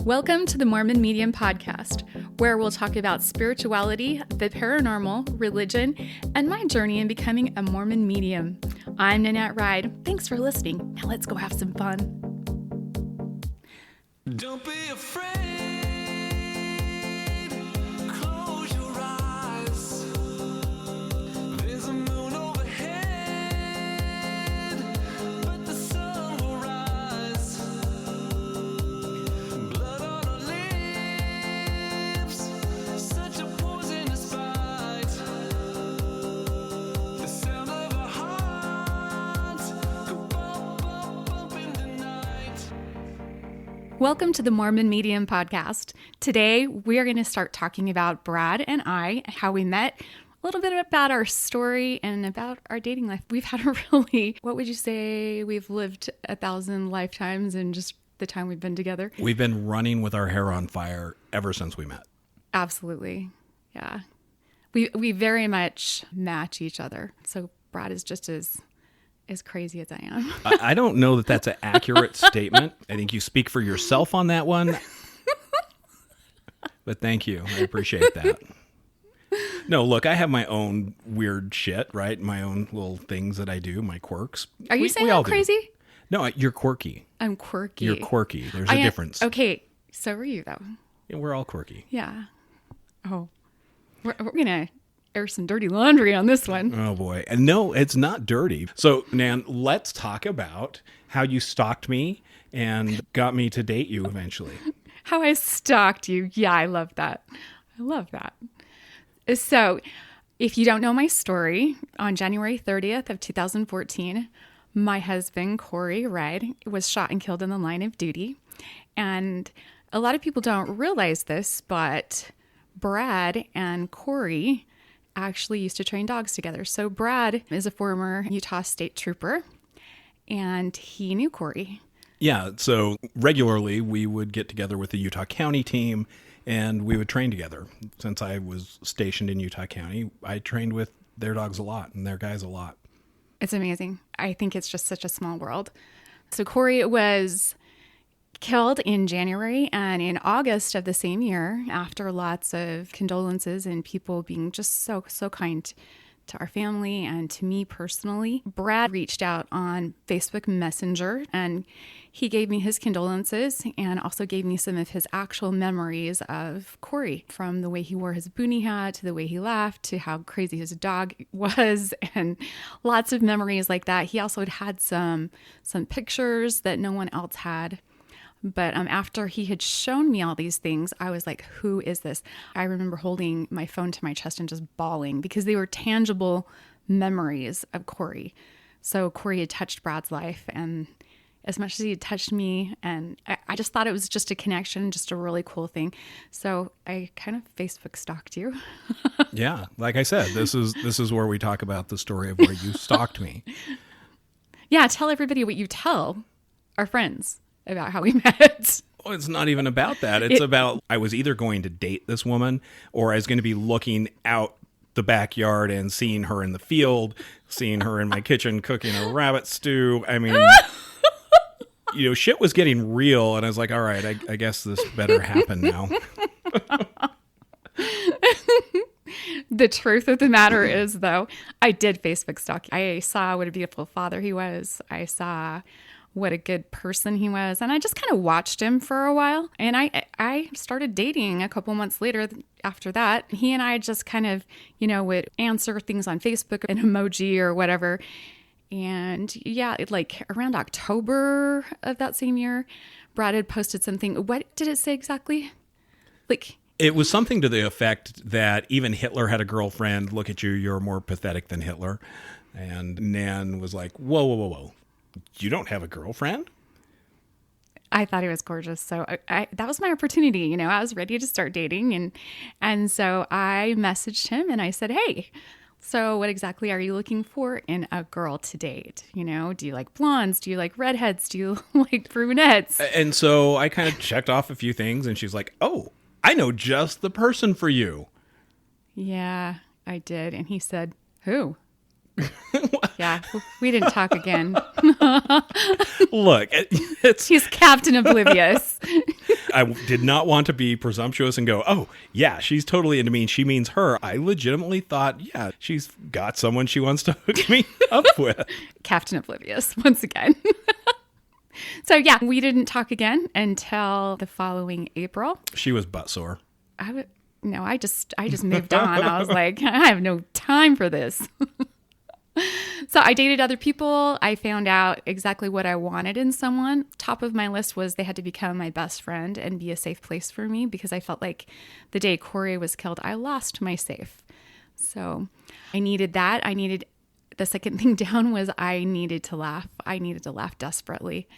Welcome to the Mormon Medium podcast, where we'll talk about spirituality, the paranormal, religion, and my journey in becoming a Mormon medium. I'm Nannette and Brad. Thanks for listening. Now let's go have some fun. Don't be afraid. Close your eyes. There's a moon overhead, but the sun will rise. Blood on our lips, such a poisonous bite. The sound of our hearts go bump, bump, bump in the night. Welcome to the Mormon Medium podcast. Today, we are going to start talking about Brad and I, how we met, a little bit about our story, and about our dating life. We've had a really, what would you say, we've lived 1,000 lifetimes in just the time we've been together. We've been running with our hair on fire ever since we met. Absolutely. Yeah. We very much match each other. So Brad is just as crazy as I am. I don't know that that's an accurate statement. I think you speak for yourself on that one. But thank you. I appreciate that. No, look, I have my own weird shit, right? My own little things that I do, my quirks. Are you saying I'm crazy? No, you're quirky. I'm quirky. You're quirky. There's a difference. Okay, so are you, though. Yeah, we're all quirky. Yeah. Oh, we're going to air some dirty laundry on this one. Oh, boy. And no, it's not dirty. So, Nan, let's talk about how you stalked me and got me to date you eventually. How I stalked you. Yeah, I love that. I love that. So, if you don't know my story, on January 30th of 2014, my husband, Corey Wright, was shot and killed in the line of duty. And a lot of people don't realize this, but Brad and Corey actually used to train dogs together. So Brad is a former Utah State Trooper, and he knew Corey. Yeah, so regularly we would get together with the Utah County team and we would train together. Since I was stationed in Utah County, I trained with their dogs a lot and their guys a lot. It's amazing. I think it's just such a small world. So Corey was killed in January, and in August of the same year, after lots of condolences and people being just so kind to our family and to me personally, Brad reached out on Facebook Messenger, and he gave me his condolences and also gave me some of his actual memories of Corey, from the way he wore his boonie hat to the way he laughed to how crazy his dog was, and lots of memories like that. He also had some pictures that no one else had. But after he had shown me all these things, I was like, who is this? I remember holding my phone to my chest and just bawling because they were tangible memories of Corey. So Corey had touched Brad's life, and as much as he had touched me, and I just thought it was just a connection, just a really cool thing. So I kind of Facebook stalked you. Yeah, like I said, this is where we talk about the story of where you stalked me. Yeah, tell everybody what you tell our friends about how we met. Well, it's not even about that. It's about I was either going to date this woman or I was going to be looking out the backyard and seeing her in the field, seeing her in my kitchen cooking a rabbit stew. I mean, shit was getting real, and I was like, all right, I guess this better happen now. The truth of the matter is, though, I did Facebook stalk. I saw what a beautiful father he was. I saw what a good person he was. And I just kind of watched him for a while. And I started dating a couple months later after that. He and I just kind of, would answer things on Facebook, an emoji or whatever. And yeah, like around October of that same year, Brad had posted something. What did it say exactly? It was something to the effect that even Hitler had a girlfriend. Look at you. You're more pathetic than Hitler. And Nan was like, whoa. You don't have a girlfriend? I thought he was gorgeous. So that was my opportunity. I was ready to start dating. And so I messaged him and I said, hey, so what exactly are you looking for in a girl to date? Do you like blondes? Do you like redheads? Do you like brunettes? And so I kind of checked off a few things, and she's like, oh, I know just the person for you. Yeah, I did. And he said, who? Yeah, we didn't talk again. Look, he's Captain Oblivious. I did not want to be presumptuous and go, oh, yeah, she's totally into me and she means her. I legitimately thought, yeah, she's got someone she wants to hook me up with. Captain Oblivious, once again. So yeah, we didn't talk again until the following April. She was butt sore. No, I just moved on. I was like, I have no time for this. So I dated other people. I found out exactly what I wanted in someone. Top of my list was they had to become my best friend and be a safe place for me, because I felt like the day Corey was killed, I lost my safe. So I needed that. The second thing down was I needed to laugh. I needed to laugh desperately.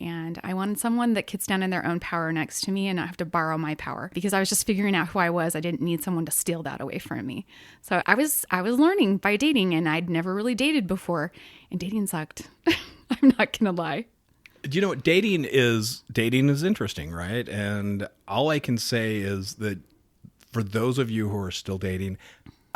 And I wanted someone that could stand in their own power next to me and not have to borrow my power, because I was just figuring out who I was. I didn't need someone to steal that away from me. So I was learning by dating, and I'd never really dated before, and dating sucked. I'm not going to lie. You know, dating is interesting, right? And all I can say is that for those of you who are still dating,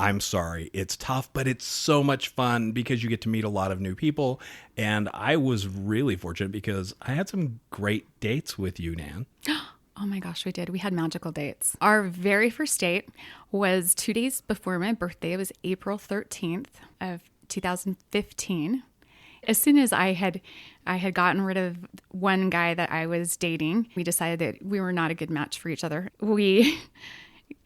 I'm sorry. It's tough, but it's so much fun because you get to meet a lot of new people. And I was really fortunate because I had some great dates with you, Nan. Oh my gosh, we did. We had magical dates. Our very first date was 2 days before my birthday. It was April 13th of 2015. As soon as I had gotten rid of one guy that I was dating, we decided that we were not a good match for each other.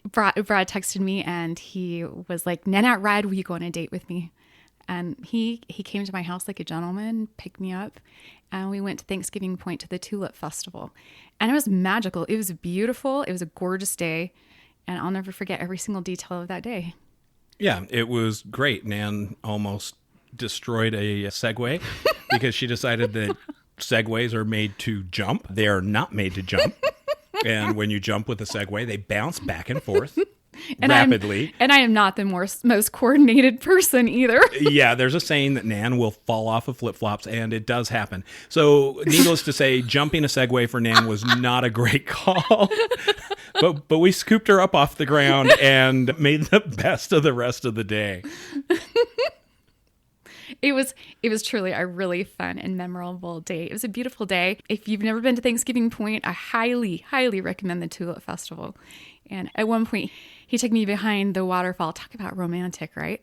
Brad texted me and he was like, Nannette, Brad, will you go on a date with me? And he came to my house like a gentleman, picked me up, and we went to Thanksgiving Point to the Tulip Festival. And it was magical. It was beautiful. It was a gorgeous day. And I'll never forget every single detail of that day. Yeah, it was great. Nan almost destroyed a Segway because she decided that Segways are made to jump. They are not made to jump. And when you jump with a Segway, they bounce back and forth rapidly. I am not the most coordinated person either. Yeah, there's a saying that Nan will fall off of flip-flops, and it does happen. So needless to say, jumping a Segway for Nan was not a great call. But we scooped her up off the ground and made the best of the rest of the day. It was truly a really fun and memorable day. It was a beautiful day. If you've never been to Thanksgiving Point, I highly, highly recommend the Tulip Festival. And at one point, he took me behind the waterfall. Talk about romantic, right?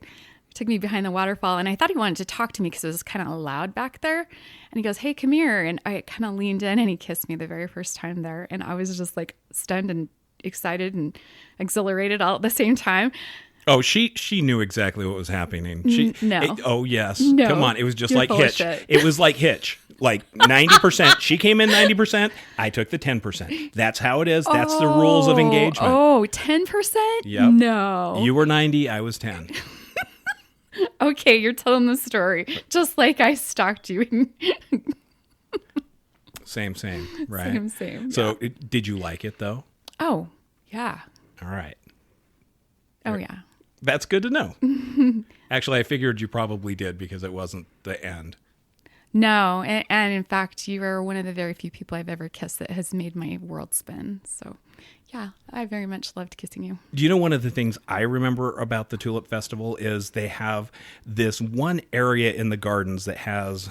He took me behind the waterfall, and I thought he wanted to talk to me because it was kind of loud back there. And he goes, hey, come here. And I kind of leaned in, and he kissed me the very first time there. And I was just like stunned and excited and exhilarated all at the same time. Oh, she knew exactly what was happening. No. Oh, yes. No. Come on. It was just You're like full of Hitch. shit. It was like Hitch. Like 90%. She came in 90%. I took the 10%. That's how it is. That's the rules of engagement. Oh, 10%? Yep. No. You were 90. I was 10. Okay, you're telling the story. Just like I stalked you. Same, right? Same. So did you like it, though? Oh, yeah. All right. Oh, yeah. That's good to know. Actually, I figured you probably did because it wasn't the end. No, and in fact, you are one of the very few people I've ever kissed that has made my world spin. So, yeah, I very much loved kissing you. Do you know one of the things I remember about the Tulip Festival is they have this one area in the gardens that has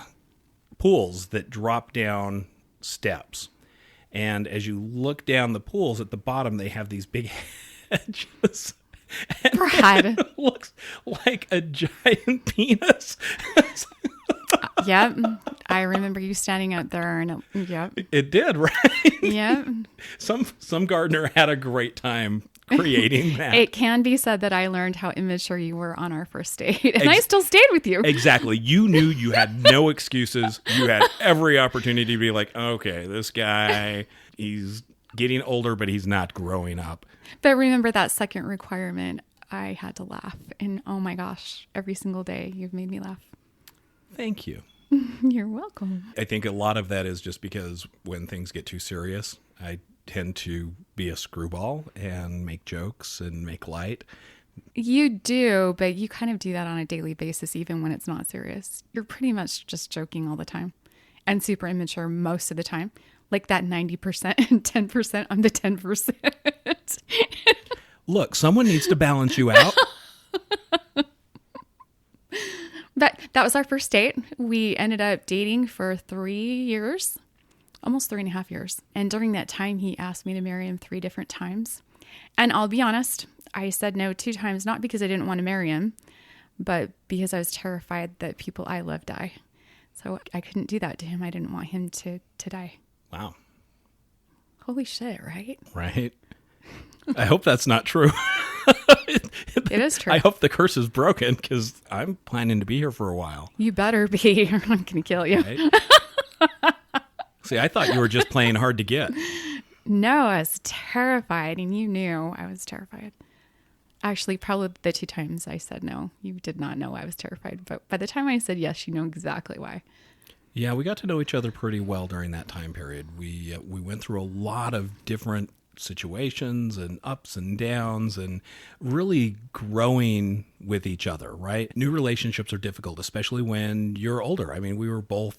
pools that drop down steps. And as you look down the pools at the bottom, they have these big hedges. And Brad. it looks like a giant penis. Yep. I remember you standing out there and yep. It did, right? Yep. Some gardener had a great time creating that. It can be said that I learned how immature you were on our first date, and I still stayed with you. Exactly. You knew you had no excuses. You had every opportunity to be like, okay, this guy, he's getting older, but he's not growing up. But remember that second requirement, I had to laugh. And oh my gosh, every single day you've made me laugh. Thank you. You're welcome. I think a lot of that is just because when things get too serious, I tend to be a screwball and make jokes and make light. You do, but you kind of do that on a daily basis, even when it's not serious. You're pretty much just joking all the time and super immature most of the time. Like that 90% and 10%, I'm the 10%. Look, someone needs to balance you out. That was our first date. We ended up dating for 3 years. almost 3.5 years. And during that time, he asked me to marry him 3 different times. And I'll be honest, I said no 2 times, not because I didn't want to marry him, but because I was terrified that people I love die. So I couldn't do that to him. I didn't want him to die. Wow. Holy shit, right? Right. I hope that's not true. It is true. I hope the curse is broken because I'm planning to be here for a while. You better be, or I'm going to kill you. Right? See, I thought you were just playing hard to get. No, I was terrified, and you knew I was terrified. Actually, probably the 2 times I said no, you did not know I was terrified. But by the time I said yes, you know exactly why. Yeah, we got to know each other pretty well during that time period. We went through a lot of different situations and ups and downs and really growing with each other, right? New relationships are difficult, especially when you're older. I mean, we were both,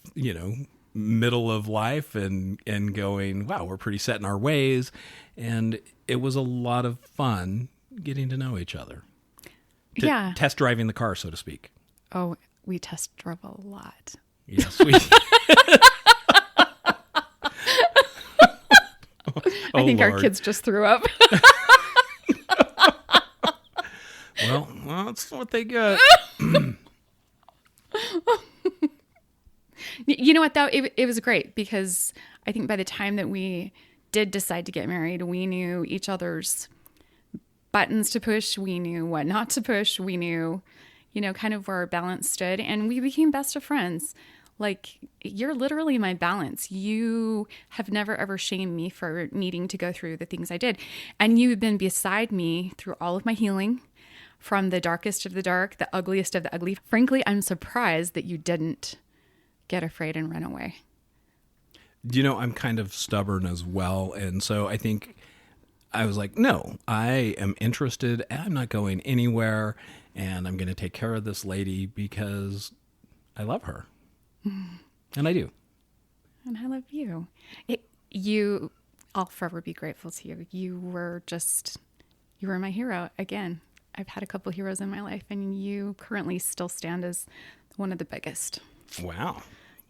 middle of life and going, wow, we're pretty set in our ways. And it was a lot of fun getting to know each other. Yeah. Test driving the car, so to speak. Oh, we test drove a lot. Yes, we... I think Lord. our kids just threw up. Well, that's what they got. You know what, though? It was great because I think by the time that we did decide to get married, we knew each other's buttons to push. We knew what not to push. We knew, kind of where our balance stood. And we became best of friends. Like, you're literally my balance. You have never, ever shamed me for needing to go through the things I did. And you've been beside me through all of my healing, from the darkest of the dark, the ugliest of the ugly. Frankly, I'm surprised that you didn't get afraid and run away. I'm kind of stubborn as well. And so I think I was like, no, I am interested. I'm not going anywhere. And I'm going to take care of this lady because I love her. And I do. And I love you. I'll forever be grateful to you. You were my hero. Again, I've had a couple heroes in my life, and you currently still stand as one of the biggest. Wow.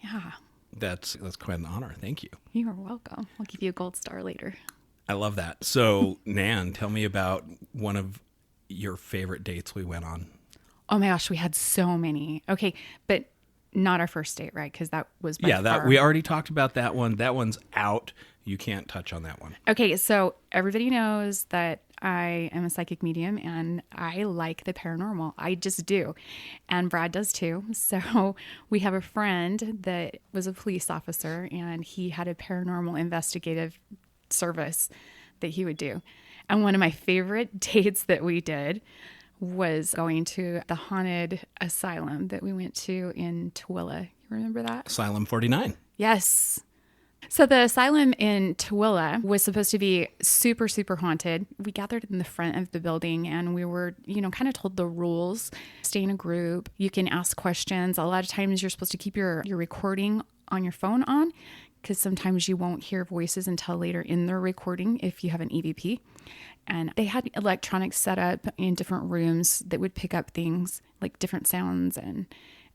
Yeah. That's quite an honor. Thank you. You are welcome. I'll give you a gold star later. I love that. So, Nan, tell me about one of your favorite dates we went on. Oh my gosh, we had so many. Okay, but not our first date, right? Because that was by far. We already talked about that one. That one's out. You can't touch on that one. Okay, so everybody knows that I am a psychic medium and I like the paranormal. I just do. And Brad does too. So we have a friend that was a police officer, and he had a paranormal investigative service that he would do. And one of my favorite dates that we did was going to the haunted asylum that we went to in Tooele. You remember that? Asylum 49. Yes. So the asylum in Tooele was supposed to be super, super haunted. We gathered in the front of the building, and we were, kind of told the rules. Stay in a group. You can ask questions. A lot of times you're supposed to keep your recording on your phone on, because sometimes you won't hear voices until later in the recording if you have an EVP. And they had electronics set up in different rooms that would pick up things like different sounds and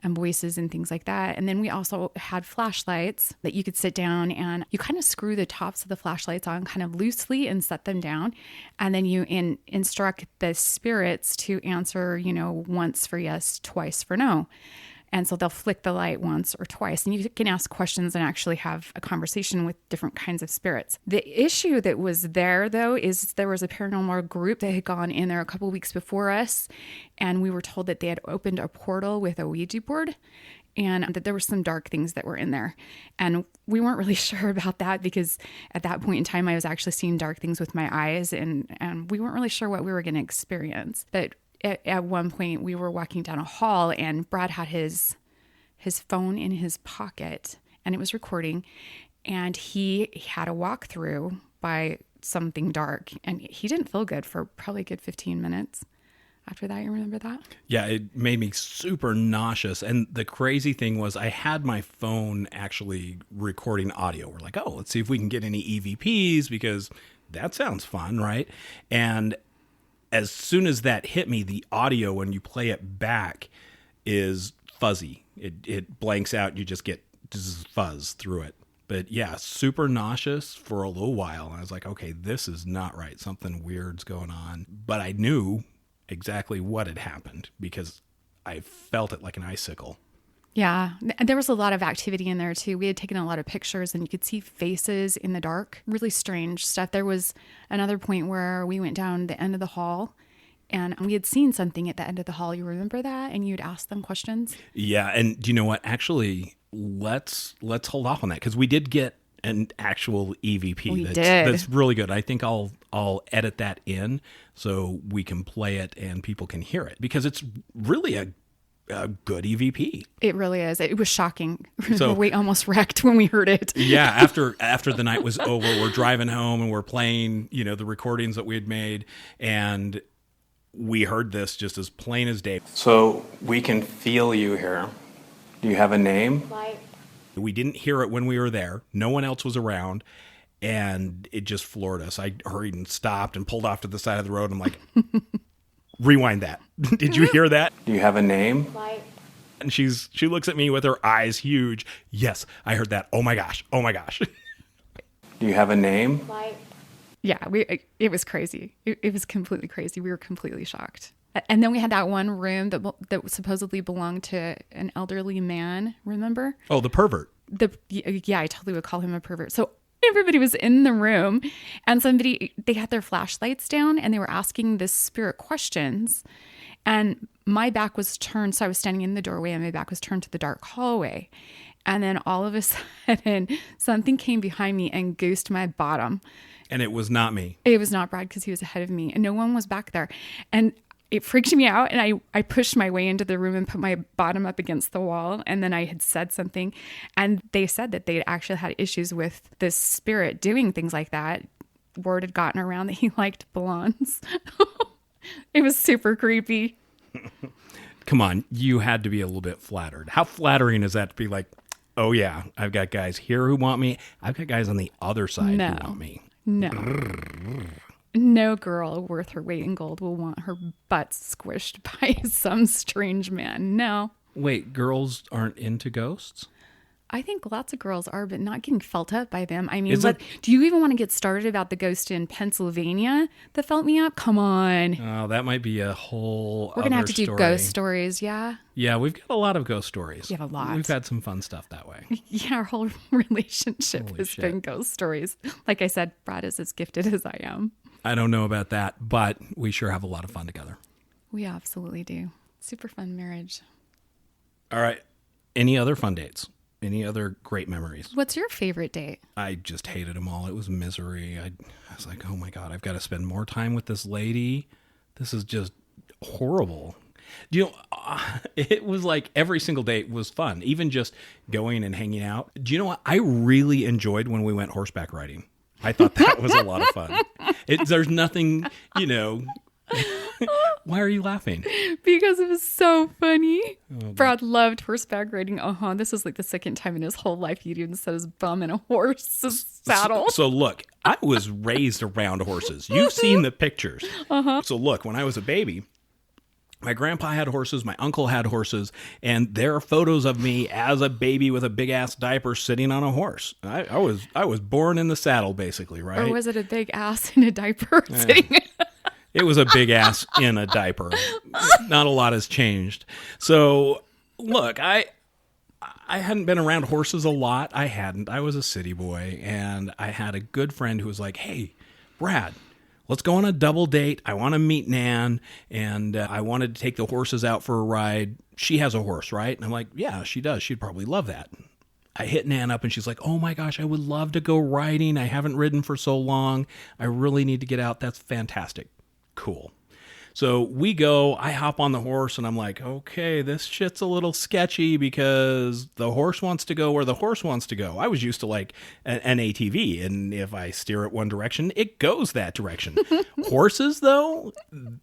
voices and things like that. And then we also had flashlights that you could sit down and you kind of screw the tops of the flashlights on kind of loosely and set them down. And then you instruct the spirits to answer, once for yes, twice for no. And so they'll flick the light once or twice, and you can ask questions and actually have a conversation with different kinds of spirits. The issue that was there, though, is there was a paranormal group that had gone in there a couple weeks before us, and we were told that they had opened a portal with a Ouija board and that there were some dark things that were in there. And we weren't really sure about that because at that point in time, I was actually seeing dark things with my eyes, and we weren't really sure what we were going to experience. But at one point we were walking down a hall, and Brad had his phone in his pocket and it was recording, and he had a walkthrough by something dark, and he didn't feel good for probably a good 15 minutes after that. You remember that? Yeah, it made me super nauseous. And the crazy thing was I had my phone actually recording audio. We're like, oh, let's see if we can get any EVPs because that sounds fun, right? And as soon as that hit me, the audio, when you play it back, is fuzzy. It blanks out. You just get fuzz through it. But yeah, super nauseous for a little while. And I was like, okay, this is not right. Something weird's going on. But I knew exactly what had happened because I felt it like an icicle. Yeah. There was a lot of activity in there too. We had taken a lot of pictures and you could see faces in the dark. Really strange stuff. There was another point where we went down the end of the hall and we had seen something at the end of the hall. You remember that? And you'd ask them questions. Yeah. And do you know what? Actually, let's hold off on that because we did get an actual EVP. We did. That's really good. I think I'll edit that in so we can play it and people can hear it because it's really a good EVP. It really is. It was shocking. So- we almost wrecked when we heard it. Yeah, after the night was over, we're driving home and we're playing, the recordings that we had made, and we heard this just as plain as day. So we can feel you here. Do you have a name? Light. We didn't hear it when we were there. No one else was around, and it just floored us. I hurried and stopped and pulled off to the side of the road. I'm like, rewind that. Did you hear that? Do you have a name? Light. And she looks at me with her eyes huge. Yes, I heard that. Oh my gosh. Oh my gosh. Do you have a name? Light. Yeah, it was crazy. It was completely crazy. We were completely shocked. And then we had that one room that supposedly belonged to an elderly man. Remember? Oh, the pervert. Yeah, I totally would call him a pervert. So everybody was in the room, and they had their flashlights down, and they were asking this spirit questions. And my back was turned, so I was standing in the doorway, and my back was turned to the dark hallway. And then all of a sudden, something came behind me and goosed my bottom. And it was not me. It was not Brad because he was ahead of me, and no one was back there. And it freaked me out, and I pushed my way into the room and put my bottom up against the wall, and then I had said something, and they said that they actually had issues with this spirit doing things like that. Word had gotten around that he liked blondes. It was super creepy. Come on, you had to be a little bit flattered. How flattering is that to be like, oh yeah, I've got guys here who want me. I've got guys on the other side who want me. No. No girl worth her weight in gold will want her butt squished by some strange man. No. Wait, girls aren't into ghosts? I think lots of girls are, but not getting felt up by them. I mean, Is it- do you even want to get started about the ghost in Pennsylvania that felt me up? Come on. Oh, that might be a whole We're going to have other to do story. ghost stories, yeah? Yeah, we've got a lot of ghost stories. We have a lot. We've had some fun stuff that way. Yeah, our whole relationship Holy has shit. been ghost stories. Like I said, Brad is as gifted as I am. I don't know about that, but we sure have a lot of fun together. We absolutely do. Super fun marriage. All right. Any other fun dates? Any other great memories? What's your favorite date? I just hated them all. It was misery. I was like, oh my God, I've got to spend more time with this lady. This is just horrible. It was like every single date was fun, even just going and hanging out. Do you know what? I really enjoyed when we went horseback riding. I thought that was a lot of fun. There's nothing, Why are you laughing? Because it was so funny. Brad loved horseback riding. This was like the second time in his whole life he'd even set his bum in a horse's saddle. So look, I was raised around horses. You've seen the pictures. So look, when I was a baby, my grandpa had horses, my uncle had horses, and there are photos of me as a baby with a big ass diaper sitting on a horse. I was born in the saddle, basically, right? Or was it a big ass in a diaper sitting? It was a big ass in a diaper. Not a lot has changed. So look, I hadn't been around horses a lot. I hadn't. I was a city boy, and I had a good friend who was like, "Hey, Brad, let's go on a double date. I want to meet Nan, and I wanted to take the horses out for a ride. She has a horse, right?" And I'm like, "Yeah, she does. She'd probably love that." I hit Nan up, and she's like, "Oh my gosh, I would love to go riding. I haven't ridden for so long. I really need to get out. That's fantastic." Cool. So we go, I hop on the horse, and I'm like, okay, this shit's a little sketchy because the horse wants to go where the horse wants to go. I was used to like an ATV, and if I steer it one direction, it goes that direction. Horses, though,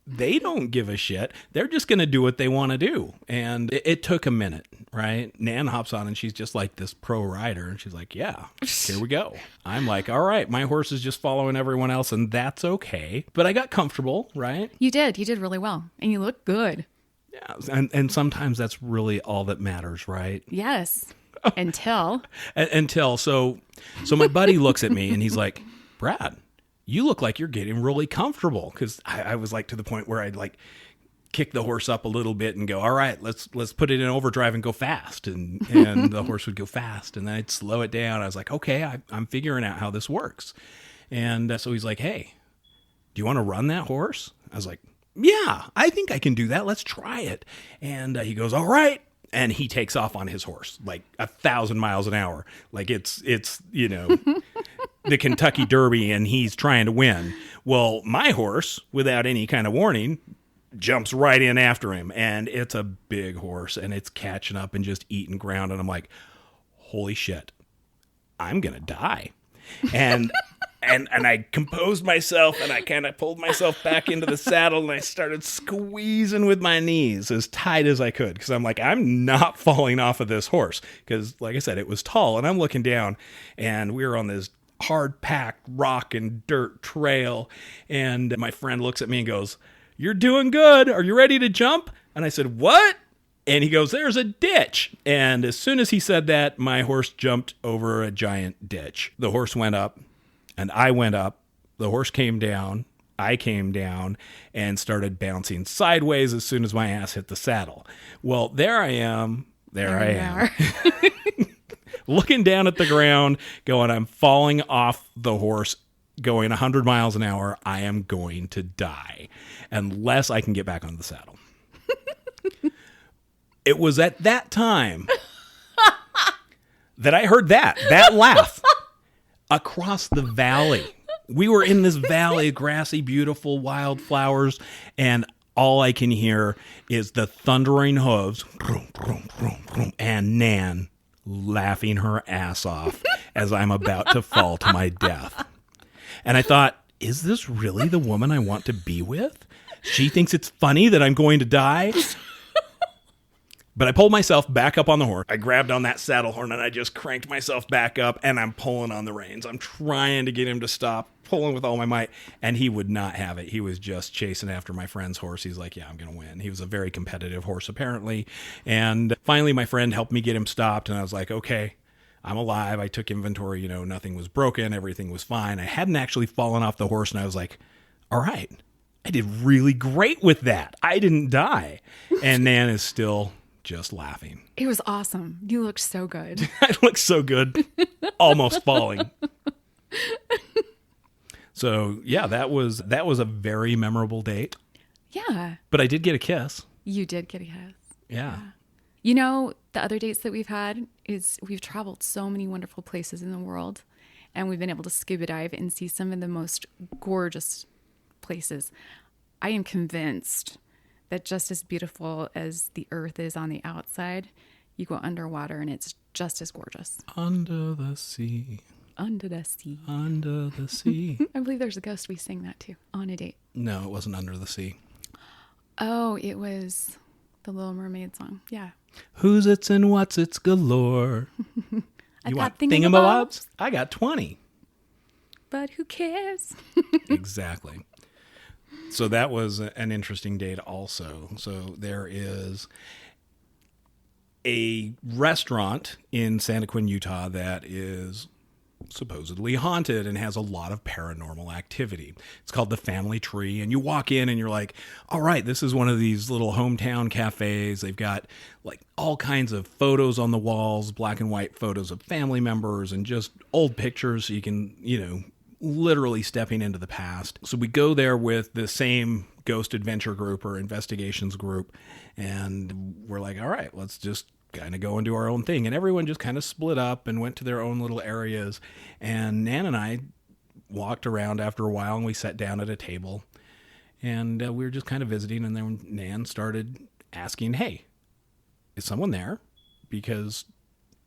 they don't give a shit. They're just going to do what they want to do. And it took a minute, right? Nan hops on, and she's just like this pro rider, and she's like, yeah, here we go. I'm like, all right, my horse is just following everyone else, and that's okay. But I got comfortable, right? You did really well. And you look good. Yeah, and sometimes that's really all that matters, right? Yes. Until Until so my buddy looks at me and he's like, Brad, you look like you're getting really comfortable. Cause I was like to the point where I'd like kick the horse up a little bit and go, all right, let's put it in overdrive and go fast. And the horse would go fast and then I'd slow it down. I was like, okay, I'm figuring out how this works. And so he's like, hey, do you want to run that horse? I was like, yeah, I think I can do that. Let's try it. And he goes, all right. And he takes off on his horse like 1,000 miles an hour. Like it's the Kentucky Derby and he's trying to win. Well, my horse, without any kind of warning, jumps right in after him. And it's a big horse and it's catching up and just eating ground. And I'm like, holy shit, I'm going to die. And I composed myself and I kind of pulled myself back into the saddle and I started squeezing with my knees as tight as I could because I'm like, I'm not falling off of this horse because, like I said, it was tall and I'm looking down and we were on this hard-packed rock and dirt trail and my friend looks at me and goes, you're doing good. Are you ready to jump? And I said, what? And he goes, there's a ditch. And as soon as he said that, my horse jumped over a giant ditch. The horse went up. And I went up, the horse came down, I came down, and started bouncing sideways as soon as my ass hit the saddle. Well, there I am, looking down at the ground, going, I'm falling off the horse, going 100 miles an hour. I am going to die unless I can get back on the saddle. It was at that time that I heard that laugh. Across the valley. We were in this valley, grassy, beautiful, wildflowers, and all I can hear is the thundering hooves and Nan laughing her ass off as I'm about to fall to my death. And I thought, is this really the woman I want to be with? She thinks it's funny that I'm going to die? But I pulled myself back up on the horse. I grabbed on that saddle horn and I just cranked myself back up and I'm pulling on the reins. I'm trying to get him to stop, pulling with all my might, and he would not have it. He was just chasing after my friend's horse. He's like, yeah, I'm going to win. He was a very competitive horse, apparently. And finally, my friend helped me get him stopped, and I was like, okay, I'm alive. I took inventory. Nothing was broken. Everything was fine. I hadn't actually fallen off the horse, and I was like, all right, I did really great with that. I didn't die. And Nan is still just laughing. it was awesome. You looked so good. I looked so good, almost falling. So yeah, that was a very memorable date. Yeah. But I did get a kiss. You did get a kiss. Yeah. The other dates that we've had is we've traveled so many wonderful places in the world, and we've been able to scuba dive and see some of the most gorgeous places. I am convinced that just as beautiful as the earth is on the outside, you go underwater and it's just as gorgeous. Under the sea. Under the sea. Under the sea. I believe there's a ghost we sing that to on a date. No, it wasn't Under the Sea. Oh, it was the Little Mermaid song. Yeah. Who's it's and what's it's galore. I You got want thingamabobs, thingamabobs? I got 20. but who cares? Exactly. So that was an interesting date also. So there is a restaurant in Santa Quin, Utah that is supposedly haunted and has a lot of paranormal activity. It's called the Family Tree, and you walk in and you're like, all right, this is one of these little hometown cafes. They've got like all kinds of photos on the walls, black and white photos of family members and just old pictures so you can, literally stepping into the past. So we go there with the same ghost adventure group or investigations group, and we're like, all right, let's just kind of go and do our own thing. And everyone just kind of split up and went to their own little areas. And Nan and I walked around after a while, and we sat down at a table, and we were just kind of visiting. And then Nan started asking, hey, is someone there? Because,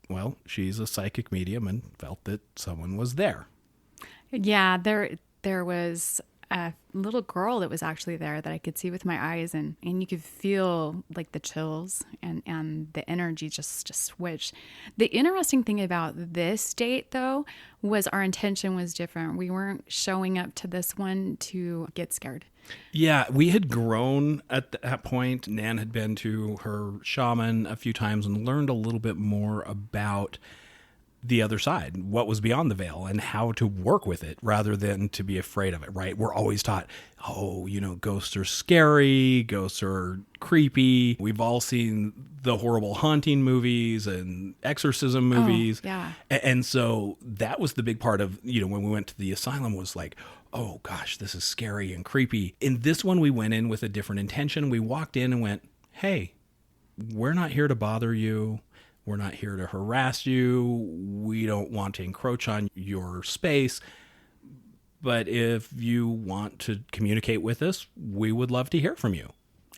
well, she's a psychic medium and felt that someone was there. Yeah, there was a little girl that was actually there that I could see with my eyes, and you could feel like the chills and the energy just switch. The interesting thing about this date though was our intention was different. We weren't showing up to this one to get scared. Yeah, we had grown at that point. Nan had been to her shaman a few times and learned a little bit more about the other side, what was beyond the veil, and how to work with it rather than to be afraid of it, right? We're always taught, oh, ghosts are scary, ghosts are creepy. We've all seen the horrible haunting movies and exorcism movies. Oh, yeah. And so that was the big part of, when we went to the asylum was like, oh gosh, this is scary and creepy. In this one, we went in with a different intention. We walked in and went, hey, we're not here to bother you. We're not here to harass you. We don't want to encroach on your space. But if you want to communicate with us, we would love to hear from you.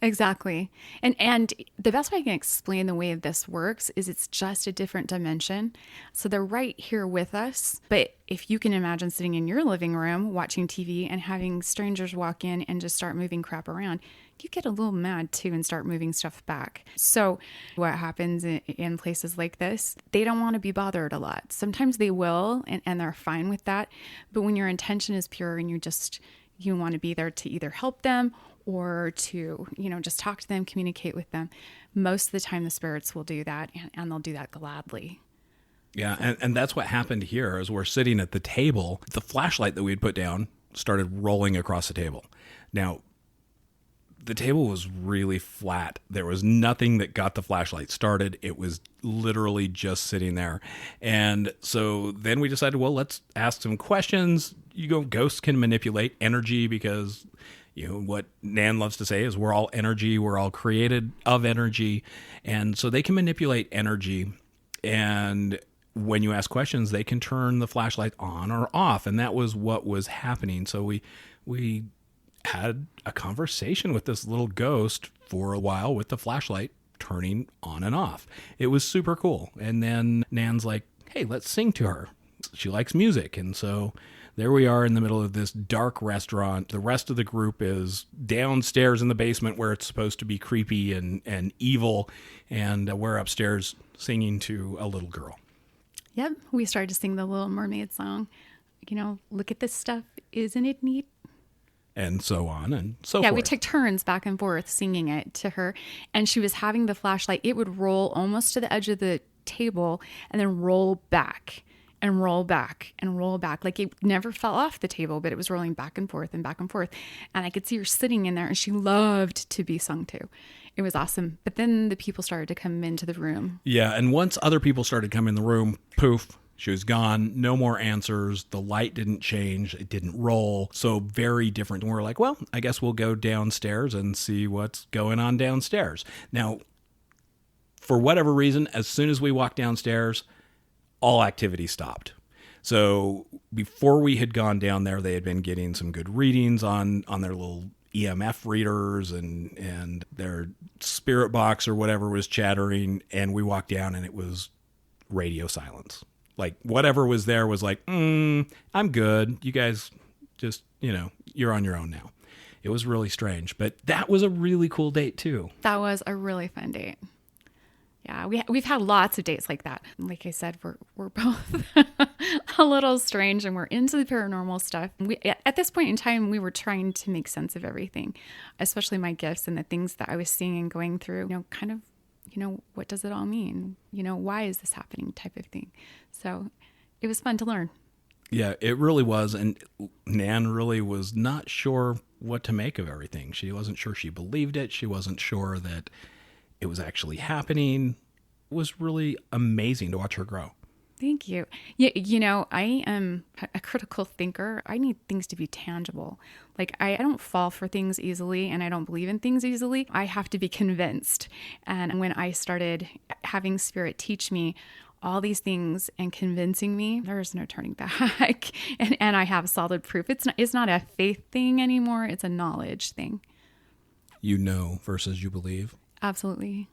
Exactly. And the best way I can explain the way this works is it's just a different dimension. So they're right here with us. But if you can imagine sitting in your living room watching TV and having strangers walk in and just start moving crap around, you get a little mad too and start moving stuff back. So what happens in places like this, they don't want to be bothered a lot. Sometimes they will, and they're fine with that. But when your intention is pure and you want to be there to either help them or to, just talk to them, communicate with them, most of the time the spirits will do that, and they'll do that gladly. Yeah, and that's what happened here. As we're sitting at the table, the flashlight that we had put down started rolling across the table. Now, the table was really flat. There was nothing that got the flashlight started. It was literally just sitting there. And so then we decided, well, let's ask some questions. Ghosts can manipulate energy because, what Nan loves to say is we're all energy. We're all created of energy. And so they can manipulate energy. And when you ask questions, they can turn the flashlight on or off. And that was what was happening. So we had a conversation with this little ghost for a while with the flashlight turning on and off. It was super cool. And then Nan's like, hey, let's sing to her. She likes music. And so there we are in the middle of this dark restaurant. The rest of the group is downstairs in the basement where it's supposed to be creepy and evil. And we're upstairs singing to a little girl. Yep. We started to sing the Little Mermaid song. Look at this stuff. Isn't it neat? And so on and so forth. Yeah, we took turns back and forth singing it to her. And she was having the flashlight. It would roll almost to the edge of the table and then roll back and roll back and roll back. Like it never fell off the table, but it was rolling back and forth and back and forth. And I could see her sitting in there, and she loved to be sung to. It was awesome. But then the people started to come into the room. Yeah, and once other people started coming in the room, poof, she was gone. No more answers. The light didn't change. It didn't roll. So very different. And we're like, well, I guess we'll go downstairs and see what's going on downstairs. Now, for whatever reason, as soon as we walked downstairs, all activity stopped. So before we had gone down there, they had been getting some good readings on their little EMF readers, and their spirit box or whatever was chattering. And we walked down and it was radio silence. Like whatever was there was like, I'm good. You guys just, you're on your own now. It was really strange, but that was a really cool date too. That was a really fun date. Yeah, we've had lots of dates like that. Like I said, we're both a little strange, and we're into the paranormal stuff. At this point in time, we were trying to make sense of everything, especially my gifts and the things that I was seeing and going through. Kind of, what does it all mean? Why is this happening? Type of thing. So it was fun to learn. Yeah, it really was. And Nan really was not sure what to make of everything. She wasn't sure she believed it. She wasn't sure that it was actually happening. It was really amazing to watch her grow. Thank you. Yeah, I am a critical thinker. I need things to be tangible. Like I don't fall for things easily, and I don't believe in things easily. I have to be convinced. And when I started having Spirit teach me all these things and convincing me, there's no turning back. and I have solid proof. It's not a faith thing anymore. It's a knowledge thing. Versus you believe. Absolutely.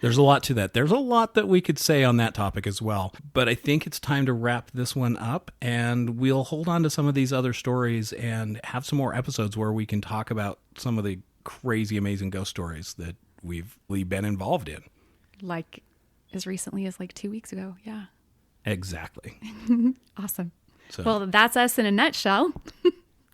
There's a lot to that. There's a lot that we could say on that topic as well. But I think it's time to wrap this one up, and we'll hold on to some of these other stories and have some more episodes where we can talk about some of the crazy, amazing ghost stories that we've been involved in. Like as recently as like 2 weeks ago. Yeah. Exactly. Awesome. So, Well, that's us in a nutshell.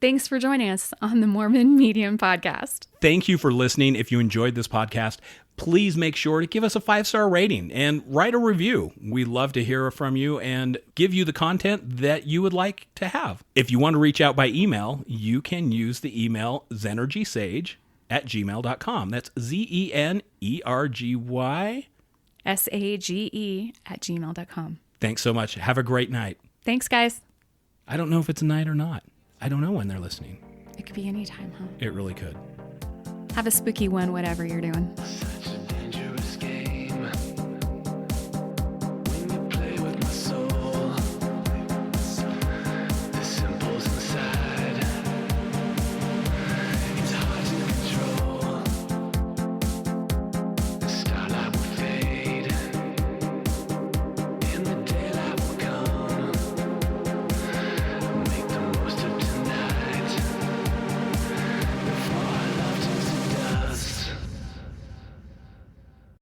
Thanks for joining us on the Mormon Medium podcast. thank you for listening. If you enjoyed this podcast, please make sure to give us a 5-star rating and write a review. We love to hear from you and give you the content that you would like to have. If you want to reach out by email, you can use the email zenergysage@gmail.com. That's ZENERGY. SAGE@gmail.com. Thanks so much. Have a great night. Thanks, guys. I don't know if it's a night or not. I don't know when they're listening. It could be any time, huh? It really could. Have a spooky one, whatever you're doing.